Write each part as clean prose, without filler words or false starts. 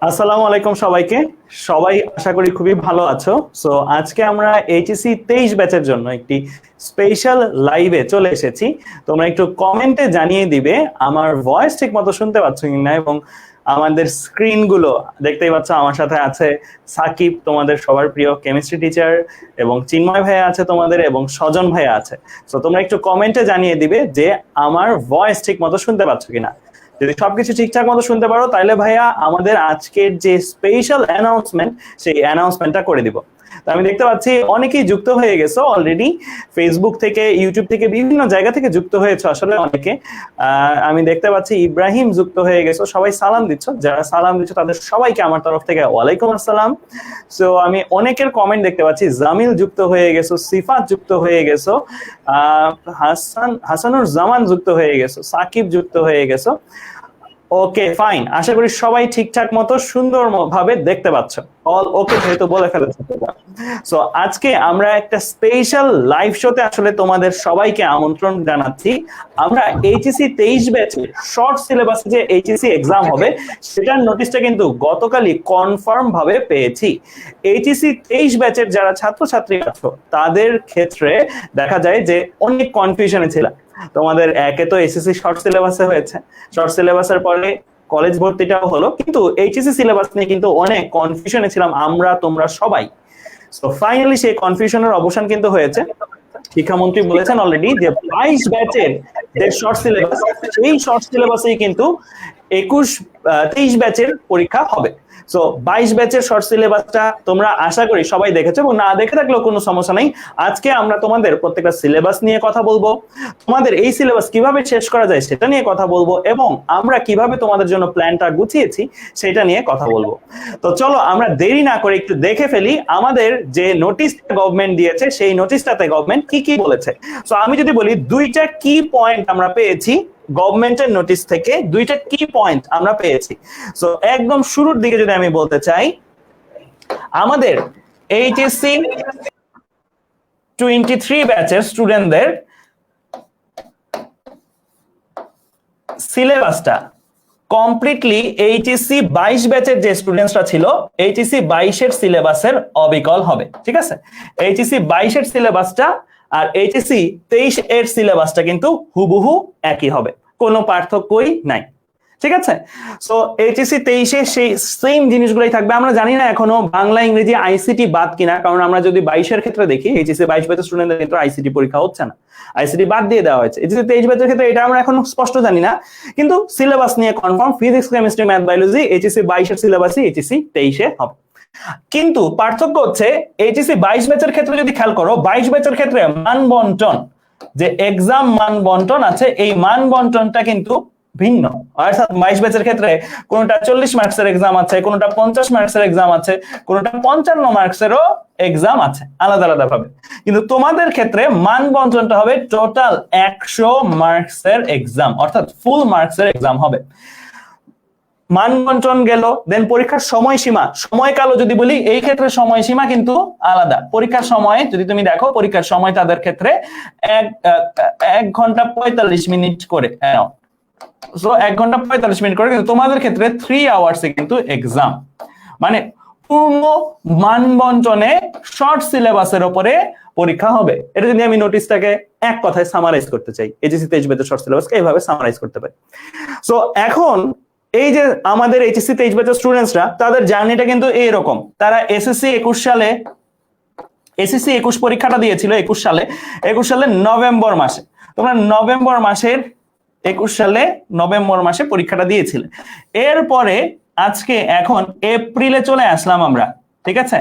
আসসালামু আলাইকুম সবাইকে। সবাই আশা করি খুবই ভালো আছো। সো আজকে আমরা এইচএসসি 23 ব্যাচের জন্য একটি স্পেশাল লাইভে চলে এসেছি। তোমরা একটু কমেন্টে জানিয়ে দিবে আমার ভয়েস ঠিক মতো শুনতে পাচ্ছ কিনা, এবং আমাদের স্ক্রিন গুলো দেখতেই পাচ্ছ। আমার সাথে আছে সাকিব, তোমাদের সবার প্রিয় কেমিস্ট্রি টিচার, এবং চিন্ময় ভাইয়া আছে তোমাদের, এবং সজন ভাইয়া আছে। সো তোমরা একটু কমেন্টে জানিয়ে দিবে যে আমার ভয়েস ঠিক মতো শুনতে পাচ্ছ কিনা। যদি সবকিছু ঠিকঠাক মতো শুনতে পারো তাহলে ভাইয়া আমাদের আজকের যে স্পেশাল অ্যানাউন্সমেন্ট সেই অ্যানাউন্সমেন্টটা করে দিব। তো আমি দেখতে পাচ্ছি অনেকেই যুক্ত হয়ে গেছো অলরেডি, ফেসবুক থেকে, ইউটিউব থেকে, বিভিন্ন জায়গা থেকে যুক্ত হয়েছে আসলে অনেকে। আমি দেখতে পাচ্ছি ইব্রাহিম যুক্ত হয়ে গেছো, সবাই সালাম দিচ্ছ। যারা সালাম দিচ্ছ তাদের সবাইকে আমার তরফ থেকে ওয়ালাইকুম আসসালাম। সো আমি অনেকের কমেন্ট দেখতে পাচ্ছি, জামিল যুক্ত হয়ে গেছো, সিফাত যুক্ত হয়ে গেছো, হাসানুর জামান যুক্ত হয়ে গেছো, সাকিব যুক্ত হয়ে গেছো। ওকে ফাইন, আশা করি সবাই ঠিকঠাক মতো সুন্দর ভাবে দেখতে পাচ্ছ। অল ওকে যেহেতু বলে ফেলেছে। সো আজকে আমরা একটা স্পেশাল লাইভ শোতে আসলে তোমাদের সবাইকে আমন্ত্রণ জানাচ্ছি। আমরা এইচএসসি 23 ব্যাচে শর্ট সিলেবাসে যে এইচএসসি এক্সাম হবে সেটার নোটিশটা কিন্তু গতকালই কনফার্ম ভাবে পেয়েছি। এইচএসসি 23 ব্যাচের যারা ছাত্রছাত্রী আছো তাদের ক্ষেত্রে দেখা যায় যে অনেক কনফিউশনে ছিল। তোমাদের একে তো এসএসসি শর্ট সিলেবাসে হয়েছে, শর্ট সিলেবাসের পরে কলেজ ভর্তিটাও হলো, কিন্তু এইচএসসি সিলেবাস নিয়ে কিন্তু অনেক কনফিউশনে ছিলাম আমরা, তোমরা সবাই। সো ফাইনালি সেই কনফিউশনের অবসান কিন্তু হয়েছে। শিক্ষামন্ত্রী বলেছেন অলরেডি যে 22 ব্যাচের যে শর্ট সিলেবাস, সেই শর্ট সিলেবাসেই কিন্তু 23 ব্যাচের পরীক্ষা হবে। সো 22 ব্যাচের শর্ট সিলেবাসটা তোমরা আশা করি সবাই দেখেছো, এবং না দেখে থাকলেও কোনো সমস্যা নেই। আজকে আমরা তোমাদের প্রত্যেকটা সিলেবাস নিয়ে কথা বলবো, তোমাদের এই সিলেবাস কিভাবে শেষ করা যায় সেটা নিয়ে কথা বলবো, এবং আমরা কিভাবে তোমাদের জন্য প্ল্যানটা গুছিয়েছি সেটা নিয়ে কথা বলবো। তো চলো আমরা দেরি না করে একটু দেখে ফেলি আমাদের যে নোটিশ গভর্নমেন্ট দিয়েছে সেই নোটিশটাতে গভর্নমেন্ট কি কি বলেছে। সো আমি যদি বলি দুইটা কি পয়েন্ট আমরা পেয়েছি গভর্নমেন্টের নোটিশ থেকে, দুইটা কি পয়েন্ট আমরা পেয়েছি। সো একদম শুরুর দিকে যদি আমি বলতে চাই, আমাদের এইচএসসি 23 ব্যাচের স্টুডেন্টদের সিলেবাসটা কমপ্লিটলি এইচএসসি 22 ব্যাচের যে স্টুডেন্টসরা ছিল এইচএসসি 22 এর সিলেবাসের অবিকল হবে। ঠিক আছে, এইচএসসি 22 এর সিলেবাসটা আর এইচএসসি 23 এর সিলেবাসটা কিন্তু হুবহু একই হবে, কোনো পার্থক্যই নাই। ঠিক আছে, সো এইচএসসি 23 এ সেই সেম জিনিসগুলোই থাকবে। আমরা জানি না এখনো বাংলা ইংরেজি আইসিটি বাদ কিনা, কারণ আমরা যদি 22 এর ক্ষেত্রে দেখি এইচএসসি 22 ব্যাচের স্টুডেন্টদের কিন্তু আইসিটি পরীক্ষা হচ্ছে না, আইসিটি বাদ দিয়ে দেওয়া হয়েছে। এইচএসসি 23 ব্যাচের ক্ষেত্রে এটা আমরা এখন স্পষ্ট জানি না, কিন্তু সিলেবাস নিয়ে confirm physics chemistry math biology HSC 22 এর সিলেবাসই এইচএসসি 23 এ হবে। কিন্তু পার্থক্য হচ্ছে এইচএসসি 22 ব্যাচের ক্ষেত্রে যদি খেয়াল করো, 22 ব্যাচের ক্ষেত্রে মান বন্টন, যে এক্সাম মান বন্টন আছে, এই মান বন্টনটা কিন্তু ভিন্ন। অর্থাৎ 22 ব্যাচের ক্ষেত্রে কোনটা 40 মার্কসের এক্সাম আছে, কোনটা 50 মার্কসের এক্সাম আছে, কোনটা 55 মার্কসেরও এক্সাম আছে আলাদা আলাদা ভাবে। কিন্তু তোমাদের ক্ষেত্রে মান বন্টনটা হবে টোটাল 100 মার্কসের এক্সাম, অর্থাৎ ফুল মার্কসের এক্সাম হবে। মান বন্টন গেল, দেন পরীক্ষার সময়সীমা, সময়কালও যদি বলি এই ক্ষেত্রে সময়সীমা কিন্তু আলাদা। পরীক্ষার সময় যদি তুমি দেখো, পরীক্ষার সময় তাদের ক্ষেত্রে 1 ঘন্টা 45 মিনিট করে, সো 1 ঘন্টা 45 মিনিট করে, কিন্তু তোমাদের ক্ষেত্রে 3 আওয়ার্স এ কিন্তু এক্সাম। মানে পূর্ণ মান বন্টনে শর্ট সিলেবাসের উপরে পরীক্ষা হবে। এটা যদি আমি নোটিশটাকে এক কথায় সামারাইজ করতে চাই, এইচএসসি 23 ব্যাচের শর্ট সিলেবাসকে এইভাবে সামারাইজ করতে পারি। সো এখন এই যে আমাদের এইচএসসি 23 ব্যাচের স্টুডেন্টসরা, তাদের জার্নিটা কিন্তু এইরকম। তারা এসএসসি 21 সালে এসএসসি 21 পরীক্ষাটা দিয়েছিল 21 সালে নভেম্বর মাসে। তোমরা নভেম্বর মাসের 21 সালে নভেম্বর মাসে পরীক্ষাটা দিয়েছিলে। এরপরে আজকে এখন এপ্রিলে চলে আসলাম আমরা। ঠিক আছে,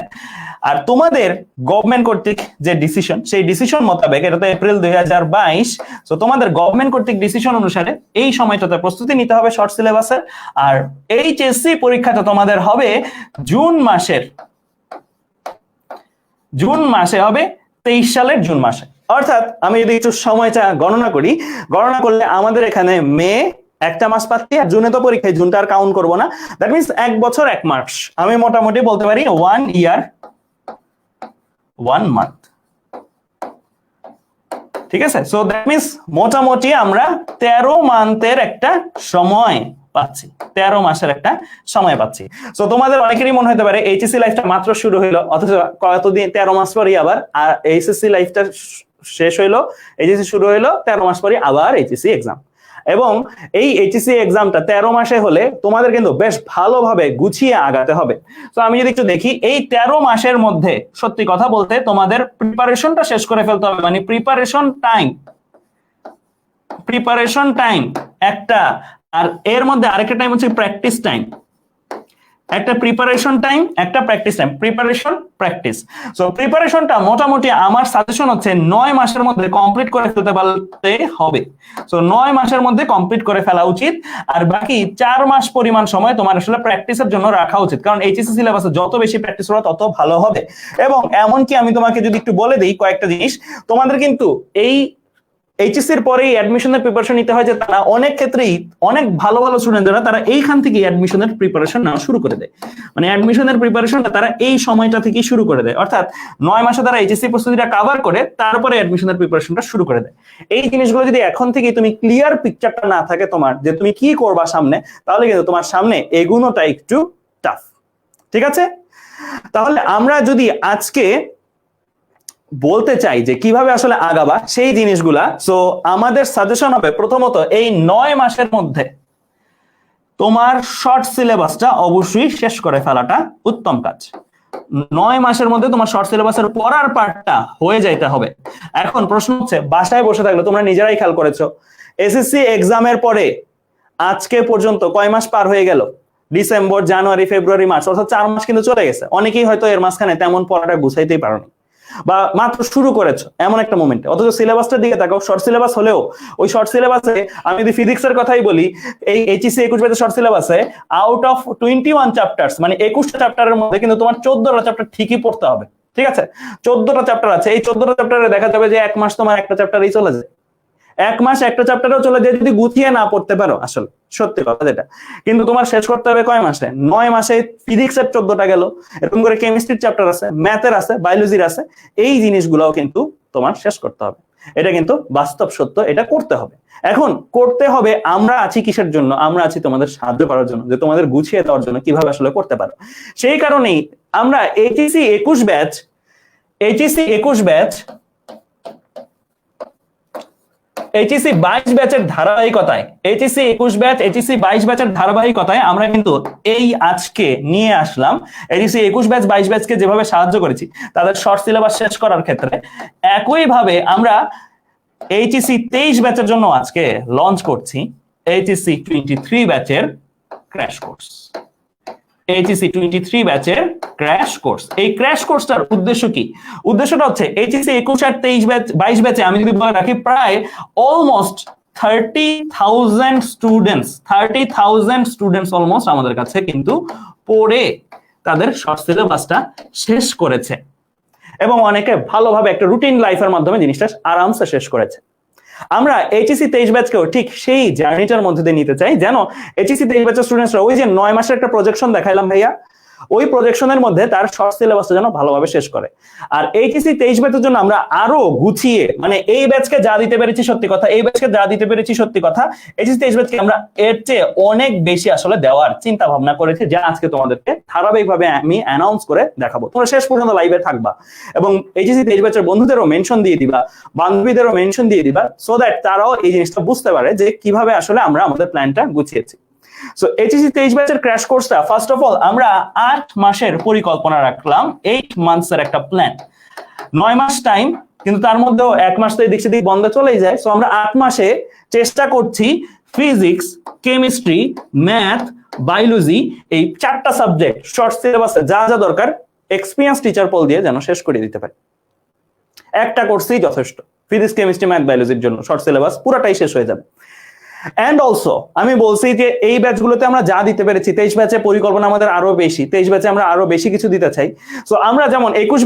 আর তোমাদের গভর্নমেন্ট কর্তৃক যে ডিসিশন, সেই ডিসিশন মোতাবেক, এটা তো এপ্রিল 2022, তো তোমাদের গভর্নমেন্ট কর্তৃক ডিসিশন অনুসারে এই সময়টাতে প্রস্তুতি নিতে হবে শর্ট সিলেবাসের। আর এইচএসসি পরীক্ষাটা তোমাদের হবে জুন মাসে হবে, 23 সালের জুন মাসে। অর্থাৎ আমি যদি একটু সময়টা গণনা করলে আমাদের এখানে মে একটা মাস পাচ্ছি, আর জুনে তো পরীক্ষায়, জুনটা আর কাউন্ট করবো না। দ্যাট মিনস 1 বছর 1 মাস, আমি মোটামুটি বলতে পারি 1 ইয়ার 1 মান্থ। ঠিক আছে, সো দ্যাট মিনস মোটামুটি আমরা 13 মান্থের একটা সময় পাচ্ছি, 13 মাসের একটা সময় পাচ্ছি। সো তোমাদের অনেকেরই মনে হতে পারে এইচএসসি লাইফটা মাত্র শুরু হইলো, অথচ কতদিন 13 মাস পরই আবার আর এইচএসসি লাইফটা শেষ হইলো, এইচএসসি শুরু হইলো 13 মাস পরই আবার এইচএসসি এক্সাম। এবং এই এইচএসসি এক্সামটা 13 মাসে হলে তোমাদের কিন্তু বেশ ভালোভাবে গুছিয়ে আগাতে হবে। তো আমি যদি একটু দেখি, এই 13 মাসের মধ্যে সত্যি কথা বলতে তোমাদের প্রিপারেশনটা শেষ করে ফেলতে হবে, মানে প্রিপারেশন টাইম একটা, আর এর মধ্যে আরেকটা টাইম হচ্ছে প্র্যাকটিস টাইম। একটা প্রিপারেশন টাইম, একটা practice time, preparation practice. So প্রিপারেশনটা মোটামুটি আমার সাজেশন হচ্ছে 9 মাসের মধ্যে কমপ্লিট করে ফেলতে পারতে হবে। সো 9 মাসের মধ্যে কমপ্লিট করে ফেলা উচিত, আর বাকি 4 মাস পরিমাণ সময় তোমার আসলে প্র্যাকটিসের জন্য রাখা উচিত, কারণ এইচএসসি সিলেবাসে যত বেশি প্র্যাকটিস করো তত ভালো হবে। এবং এমনকি আমি তোমাকে যদি একটু বলে দিই কয়েকটা জিনিস, তোমাদের কিন্তু এই এইচএসসির পরেই অ্যাডমিশনের প্রিপারেশন নিতে হয় যে তারা অনেক ক্ষেত্রেই অনেক ভালো ভালো স্টুডেন্টরা তারা এইখান থেকে অ্যাডমিশনের প্রিপারেশন নেওয়া শুরু করে দেয়, মানে অ্যাডমিশনের প্রিপারেশনটা তারা এই সময়টা থেকেই শুরু করে দেয়, অর্থাৎ 9 মাসে তারা এইচএসসি প্রস্তুতিটা কভার করে তারপরে অ্যাডমিশনের প্রিপারেশনটা শুরু করে দেয়। এই জিনিসগুলো যদি এখন থেকে তুমি ক্লিয়ার পিকচারটা না থাকে তোমার যে তুমি কি করবা সামনে, তাহলে কিন্তু তোমার সামনে এগুনোটা একটু টাফ। ঠিক আছে, তাহলে আমরা যদি আজকে বলতে চাই যে কিভাবে আসলে আগাবা সেই জিনিসগুলা, সো আমাদের সাজেশন হবে প্রথমত এই 9 মাসের মধ্যে তোমার শর্ট সিলেবাসটা অবশ্যই শেষ করে ফেলাটা উত্তম কাজ। 9 মাসের মধ্যে তোমার শর্ট সিলেবাসের পড়ার পার্টটা হয়ে যাইতে হবে। এখন প্রশ্ন হচ্ছে, বাসায় বসে থাকলে তোমরা নিজেরাই খেয়াল করেছো এসএসসি এক্সামের পরে আজকে পর্যন্ত কয় মাস পার হয়ে গেল? ডিসেম্বর, জানুয়ারি, ফেব্রুয়ারি, মার্চ, অর্থাৎ 4 মাস কিন্তু চলে গেছে। অনেকেই হয়তো এর মাঝখানে তেমন পড়াটা গুছাইতেই পারোনি, বা মাত্র শুরু করেছো এমন একটা মোমেন্টে, অথচ সিলেবাসটার দিকে তাকাও, শর্ট সিলেবাস হলেও ওই শর্ট সিলেবাসে আমি যদি ফিজিক্সের কথাই বলি, এই এইচএসসি 21 ব্যাচের শর্ট সিলেবাসে আউট অফ 21 চ্যাপ্টার্স, মানে 21টা চ্যাপ্টারের মধ্যে কিন্তু তোমার 14টা চ্যাপ্টার ঠিকই পড়তে হবে। ঠিক আছে, 14টা চ্যাপ্টার আছে, এই 14টা চ্যাপ্টারে দেখা যাবে যে 1 মাস তোমার একটা চ্যাপ্টারেই চলে যায়। 1 মাস একটা চ্যাপ্টারেও চলে যায় যদি গুছিয়ে না পড়তে পারো, আসলে সত্যি কথা যেটা। কিন্তু তোমার শেষ করতে হবে কয় মাসে? 9 মাসে ফিজিক্সের 14টা গেল, এরকম করে কেমিস্ট্রির চ্যাপ্টার আছে, ম্যাথের আছে, বায়োলজির আছে, এই জিনিসগুলোও কিন্তু তোমার শেষ করতে হবে। এটা কিন্তু বাস্তব সত্য, এটা করতে হবে। এখন করতে হবে, আমরা আছি কিসের জন্য? আমরা আছি তোমাদের সাহায্য করার জন্য, যে তোমাদের গুছিয়ে দেওয়ার জন্য কিভাবে আসলে করতে পারো। সেই কারণেই আমরা এইচএসসি 21 ব্যাচ এইচএসসি 22 ব্যাচের ধারাবাহিকতায়, এইচএসসি 21 ব্যাচ, এইচএসসি 22 ব্যাচের ধারাবাহিকতায় আমরা কিন্তু এই আজকে নিয়ে আসলাম এইচএসসি 21 ব্যাচ 22 ব্যাচকে যেভাবে সাহায্য করেছি তাদের শর্ট সিলেবাস শেষ করার ক্ষেত্রে, একইভাবে আমরা এইচএসসি 23 ব্যাচের জন্য আজকে লঞ্চ করছি এইচএসসি 23 ব্যাচের ক্র্যাশ কোর্স। এইচএসসি 23 ব্যাচের ক্র্যাশ কোর্স। এই ক্র্যাশ কোর্সটার উদ্দেশ্য কি? উদ্দেশ্যটা হচ্ছে এইচএসসি 21 আর 22 ব্যাচে আমি যদি বলে রাখি প্রায় অলমোস্ট 30,000 স্টুডেন্টস অলমোস্ট আমাদের কাছে কিন্তু পড়ে তাদের শর্ট সিলেবাসটা শেষ করেছে, এবং অনেকে ভালোভাবে একটা রুটিন লাইফের মাধ্যমে জিনিসটা আরামসে শেষ করেছে। আমরা এইচএসসি 23 ব্যাচকেও ঠিক সেই জার্নিটার মধ্যে দিয়ে নিতে চাই, যেন এইচএসসি 23 ব্যাচের স্টুডেন্টসরা ওই যে 9 মাসের একটা প্রজেকশন দেখাইলাম ভাইয়া, ওই প্রজেকশনের মধ্যে তার শর্ট সিলেবাসটা যেন ভালোভাবে শেষ করে। আর এইচএসসি 23 ব্যাচের জন্য আমরা আরো গুছিয়ে, মানে এই ব্যাচকে যা দিতে পেরেছি সত্যি কথা, এই ব্যাচকে যা দিতে পেরেছি সত্যি কথা, এইচএসসি 23 ব্যাচকে আমরা এর চেয়ে অনেক বেশি আসলে দেওয়ার চিন্তা ভাবনা করেছি, যা আজকে তোমাদেরকে ধারাবাহিকভাবে আমি অ্যানাউন্স করে দেখাবো। তোমরা শেষ পর্যন্ত লাইভে থাকবা এবং এইচএসসি 23 ব্যাচের বন্ধুদেরও মেনশন দিয়ে দিবা, বান্ধবীদেরও মেনশন দিয়ে দিবা, সো দ্যাট তারাও এই জিনিসটা বুঝতে পারে যে কিভাবে আসলে আমরা আমাদের প্ল্যানটা গুছিয়েছি। সো এইচএসসি 23 ব্যাচের ক্র্যাশ কোর্সটা ফার্স্ট অফ অল আমরা 8 মাসের পরিকল্পনা রাখলাম, 8 মান্থস এর একটা প্ল্যান। 9 মাস টাইম, কিন্তু তার মধ্যেও 1 মাস তো এদিক সেদিক বন্ধ চলেই যায়। সো আমরা 8 মাসে চেষ্টা করছি ফিজিক্স, কেমিস্ট্রি, ম্যাথ, বায়োলজি, এই 4টা সাবজেক্ট শর্ট সিলেবাসে যা যা দরকার এক্সপিরিয়েন্স টিচার পোল দিয়ে যেন শেষ করে দিতে পারি। একটা কোর্সই যথেষ্ট, ফিজিক্স, কেমিস্ট্রি, ম্যাথ, বায়োলজির জন্য শর্ট সিলেবাস পুরোটাই শেষ হয়ে যাবে। এন্ড অলসো আমি বলছি যে এই ব্যাচগুলোতে আমরা যা দিতে পেরেছি, 23 ব্যাচে পরিকল্পনা আমাদের আরো বেশি, 23 ব্যাচে আমরা আরো বেশি কিছু দিতে চাই। সো আমরা যেমন 21